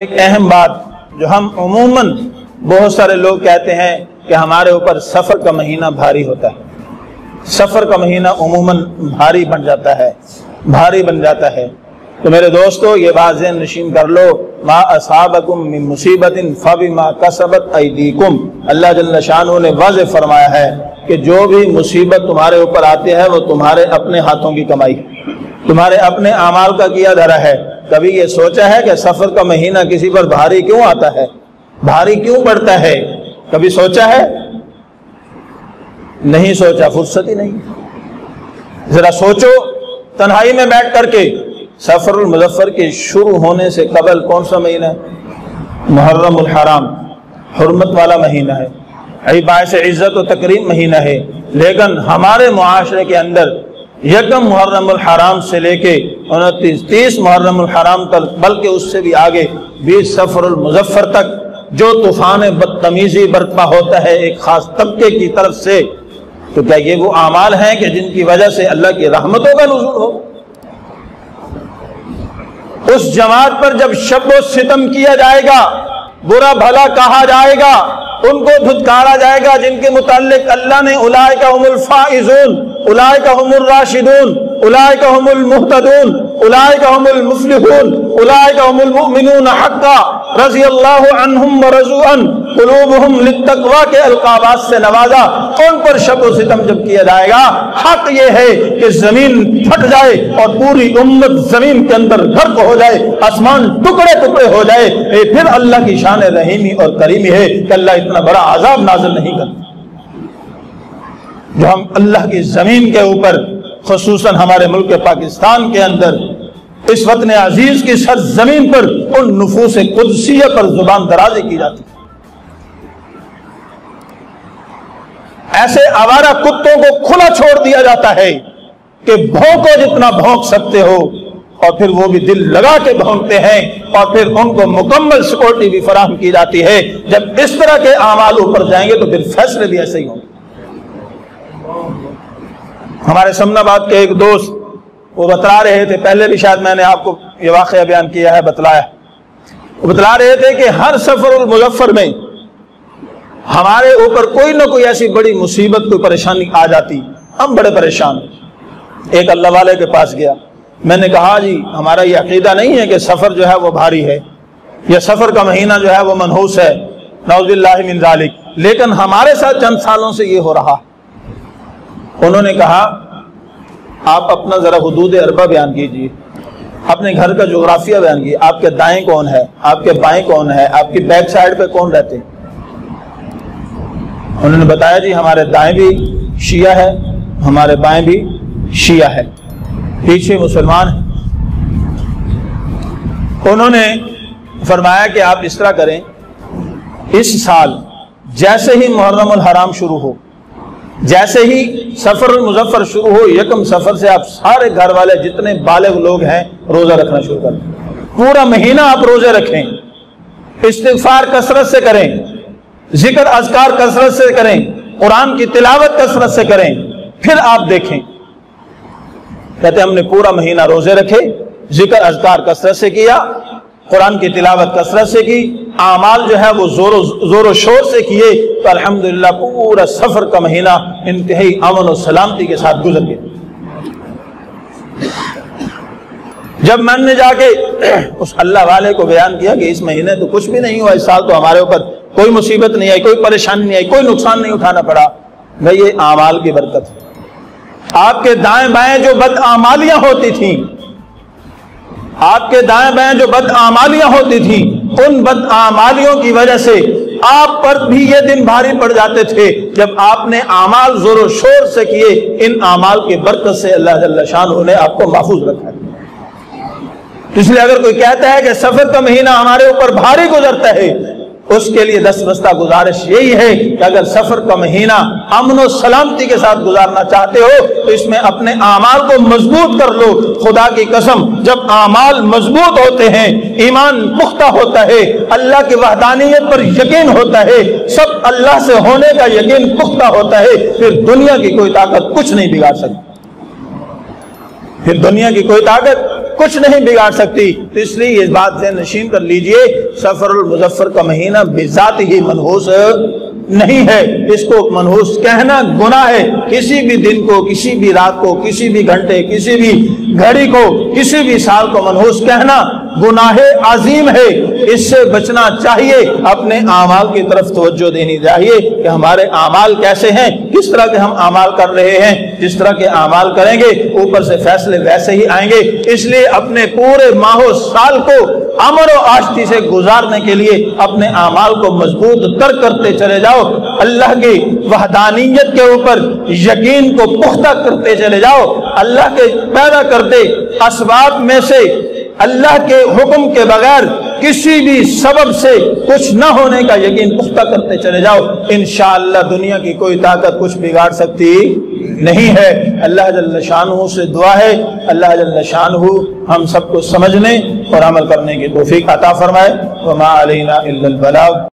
ایک اہم بات جو ہم عموماً بہت سارے لوگ کہتے ہیں کہ ہمارے اوپر سفر کا مہینہ بھاری ہوتا ہے، سفر کا مہینہ عموماً بھاری بن جاتا ہے تو میرے دوستو یہ بات ذہن نشین کر لو، ما اصابکم من مصیبت فبما کسبت ایدیکم، اللہ جل شانہ نے واضح فرمایا ہے کہ جو بھی مصیبت تمہارے اوپر آتی ہے وہ تمہارے اپنے ہاتھوں کی کمائی، تمہارے اپنے اعمال کا کیا دھرا ہے۔ کبھی یہ سوچا ہے کہ سفر کا مہینہ کسی پر بھاری کیوں آتا ہے، بھاری کیوں پڑتا ہے؟ کبھی سوچا ہے؟ نہیں سوچا، فرصت ہی نہیں۔ ذرا سوچو تنہائی میں بیٹھ کر کے، سفر المظفر کے شروع ہونے سے قبل کون سا مہینہ ہے؟ محرم الحرام، حرمت والا مہینہ ہے، باعث عزت و تکریم مہینہ ہے، لیکن ہمارے معاشرے کے اندر یکم محرم الحرام سے لے کے 29-30 محرم الحرام تک، بلکہ اس سے بھی آگے 20 سفر المظفر تک جو طوفان بدتمیزی برپا ہوتا ہے ایک خاص طبقے کی طرف سے، تو کیا یہ وہ اعمال ہیں کہ جن کی وجہ سے اللہ کی رحمتوں کا نزول ہو؟ اس جماعت پر جب شب و ستم کیا جائے گا، برا بھلا کہا جائے گا، ان کو دھتکارا جائے گا جن کے متعلق اللہ نے اولئک هم الفائزون، اولئک هم الراشدون، اولئک هم المہتدون، اولئک هم المفلحون، اولئک هم المؤمنون حقا رضی اللہ عنہم ورضوا عنہ قلوبہم للتقوی کے القابات سے نوازا۔ ان پر شب و ستم جب کیا جائے گا، حق یہ ہے کہ زمین پھٹ جائے اور پوری امت زمین کے اندر غرق ہو جائے، آسمان ٹکڑے ٹکڑے ہو جائے، پھر اللہ کی شان رحیمی اور کریمی ہے کہ اللہ اتنا بڑا عذاب نازل نہیں کرتا جو ہم اللہ کی زمین کے اوپر، خصوصاً ہمارے ملک پاکستان کے اندر اس وطن عزیز کی سرزمین پر ان نفوس قدسیہ پر زبان درازی کی جاتی ہے۔ ایسے آوارہ کتوں کو کھلا چھوڑ دیا جاتا ہے کہ بھونکو جتنا بھونک سکتے ہو، اور پھر وہ بھی دل لگا کے بھونکتے ہیں، اور پھر ان کو مکمل سیکورٹی بھی فراہم کی جاتی ہے۔ جب اس طرح کے اعمال اوپر جائیں گے تو پھر فیصلے بھی ایسے ہی ہوں گے۔ ہمارے سمن آباد کے ایک دوست وہ بتلا رہے تھے، پہلے بھی شاید میں نے آپ کو یہ واقعہ بیان کیا ہے، بتلایا، وہ بتلا رہے تھے کہ ہر سفر المظفر میں ہمارے اوپر کوئی نہ کوئی ایسی بڑی مصیبت، کوئی پریشانی آ جاتی، ہم بڑے پریشان۔ ایک اللہ والے کے پاس گیا، میں نے کہا جی ہمارا یہ عقیدہ نہیں ہے کہ سفر جو ہے وہ بھاری ہے یا سفر کا مہینہ جو ہے وہ منحوس ہے، نعوذ باللہ من ذالک، لیکن ہمارے ساتھ چند سالوں سے یہ ہو رہا۔ انہوں نے کہا آپ اپنا ذرا حدود اربع بیان کیجیے، اپنے گھر کا جغرافیہ بیان کیجیے، آپ کے دائیں کون ہے، آپ کے بائیں کون ہے، آپ کی بیک سائڈ پہ کون رہتے ہیں؟ انہوں نے بتایا جی ہمارے دائیں بھی شیعہ ہے، ہمارے بائیں بھی شیعہ ہے، پیچھے مسلمان ہیں۔ انہوں نے فرمایا کہ آپ اس طرح کریں، اس سال جیسے ہی محرم الحرام شروع ہو، جیسے ہی سفر المظفر شروع ہو، یکم سفر سے آپ سارے گھر والے جتنے بالغ لوگ ہیں روزہ رکھنا شروع کریں، پورا مہینہ آپ روزے رکھیں، استغفار کثرت سے کریں، ذکر اذکار کثرت سے کریں، قرآن کی تلاوت کثرت سے کریں، پھر آپ دیکھیں۔ کہتے ہم نے پورا مہینہ روزے رکھے، ذکر اذکار کثرت سے کیا، قرآن کی تلاوت کثرت سے کی، اعمال جو ہے وہ زور و شور سے کیے، تو الحمدللہ پورا سفر کا مہینہ انتہائی امن و سلامتی کے ساتھ گزر گیا۔ جب میں نے جا کے اس اللہ والے کو بیان کیا کہ اس مہینے تو کچھ بھی نہیں ہوا، اس سال تو ہمارے اوپر کوئی مصیبت نہیں آئی، کوئی پریشانی نہیں آئی، کوئی نقصان نہیں اٹھانا پڑا، میں یہ اعمال کی برکت ہے۔ آپ کے دائیں بائیں جو بدعمالیاں ہوتی تھیں، آپ کے دائیں بائیں جو بدعمالیاں ہوتی تھیں، ان بدعمالیوں کی وجہ سے آپ پر بھی یہ دن بھاری پڑ جاتے تھے۔ جب آپ نے اعمال زور و شور سے کیے، ان اعمال کی برکت سے اللہ جل شانہ نے آپ کو محفوظ رکھا ہے۔ اس لیے اگر کوئی کہتا ہے کہ سفر کا مہینہ ہمارے اوپر بھاری گزرتا ہے، اس کے لیے دستبستہ گزارش یہی ہے کہ اگر سفر کا مہینہ امن و سلامتی کے ساتھ گزارنا چاہتے ہو تو اس میں اپنے اعمال کو مضبوط کر لو۔ خدا کی قسم جب اعمال مضبوط ہوتے ہیں، ایمان پختہ ہوتا ہے، اللہ کی وحدانیت پر یقین ہوتا ہے، سب اللہ سے ہونے کا یقین پختہ ہوتا ہے، پھر دنیا کی کوئی طاقت کچھ نہیں بگاڑ سکتی، پھر دنیا کی کوئی طاقت کچھ نہیں بگاڑ سکتی۔ تو اس لیے یہ بات ذہن نشین کر لیجئے، سفر المظفر کا مہینہ بذات ہی منحوس نہیں ہے، اس کو منحوس کہنا گناہ ہے۔ کسی بھی دن کو، کسی بھی رات کو، کسی بھی گھنٹے، کسی بھی گھڑی کو، کسی بھی سال کو منحوس کہنا گناہ عظیم ہے، اس سے بچنا چاہیے۔ اپنے اعمال کی طرف توجہ دینی چاہیے کہ ہمارے اعمال کیسے ہیں، کس طرح کے ہم اعمال کر رہے ہیں۔ جس طرح کے اعمال کریں گے اوپر سے فیصلے ویسے ہی آئیں گے۔ اس لیے اپنے پورے ماہ و سال کو امن و آشتی سے گزارنے کے لیے اپنے اعمال کو مضبوط تر کرتے چلے جاؤ، اللہ کی وحدانیت کے اوپر یقین کو پختہ کرتے چلے جاؤ، اللہ کے پیدا کرتے اسباب میں سے اللہ کے حکم کے بغیر کسی بھی سبب سے کچھ نہ ہونے کا یقین پختہ کرتے چلے جاؤ، انشاءاللہ دنیا کی کوئی طاقت کچھ بگاڑ سکتی نہیں ہے۔ اللہ جل شانہ سے دعا ہے اللہ جل شانہ ہم سب کو سمجھنے اور عمل کرنے کی توفیق عطا فرمائے۔ وما علینا الا البلاغ۔